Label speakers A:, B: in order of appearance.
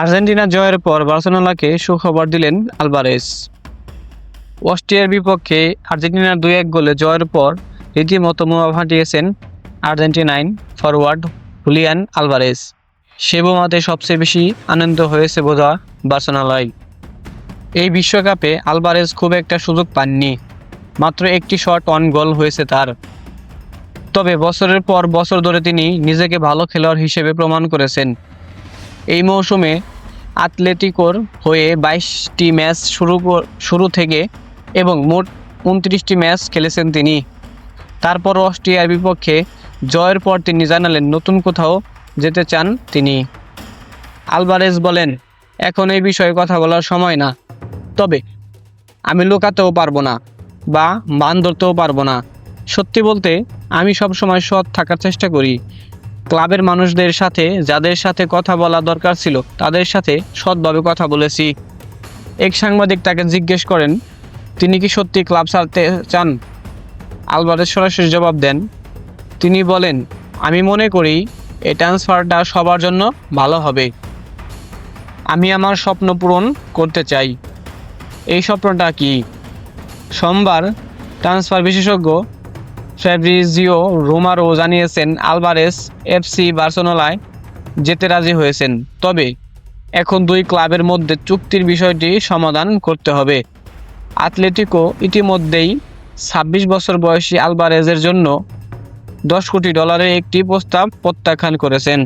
A: Argentina জয়ের পর বার্সেলোনাকে সুখবর দিলেন আলভারেজ। অস্ট্রিয়ার বিপক্ষে আর্জেন্টিনার 2-1 গোলে জয়ের পর রীতিমতো বোমা ফাটিয়েছেন আর্জেন্টিনাইন ফরওয়ার্ড হুলিয়ান আলভারেজ। সে বোমাতে সবচেয়ে বেশি আনন্দ হয়েছে বোধহয় বার্সেলোনায়। এই বিশ্বকাপে আলভারেজ খুব একটা সুযোগ পাননি, মাত্র একটি শট অন গোল হয়েছে তার। তবে বছরের পর বছর ধরে তিনি নিজেকে ভালো খেলোয়াড় হিসেবে প্রমাণ করেছেন। এই মৌসুমে আতলেতিকোর হয়ে 22টি ম্যাচ শুরু থেকে এবং মোট 29টি ম্যাচ খেলেছেন তিনি। তারপর অস্ট্রিয়ার বিপক্ষে জয়ের পর তিনি জানালেন নতুন কোথাও যেতে চান তিনি। আলভারেজ বলেন, এখন এই বিষয়ে কথা বলার সময় না, তবে আমি লুকাতেও পারবো না বা মান ধরতেও পারবো না। সত্যি বলতে আমি সবসময় সৎ থাকার চেষ্টা করি। ক্লাবের মানুষদের সাথে যাদের সাথে কথা বলা দরকার ছিল তাদের সাথে সৎভাবে কথা বলেছি। এক সাংবাদিক তাকে জিজ্ঞেস করেন তিনি কি সত্যি ক্লাব ছাড়তে চান। আলভারেজ সরাসরি জবাব দেন, তিনি বলেন, আমি মনে করি এই ট্রান্সফারটা সবার জন্য ভালো হবে। আমি আমার স্বপ্ন পূরণ করতে চাই। এই স্বপ্নটা কি? সোমবার ট্রান্সফার বিশেষজ্ঞ ফ্যাব্রিজিও রোমারো জানিয়েছেন আলভারেজ এফসি বার্সেলোনায় যেতে রাজি হয়েছেন, তবে এখন দুই ক্লাবের মধ্যে চুক্তির বিষয়টি সমাধান করতে হবে। আতলেতিকো ইতিমধ্যেই 26 বছর বয়সী আলভারেজের জন্য $10 কোটি একটি প্রস্তাব প্রত্যাখ্যান করেছেন।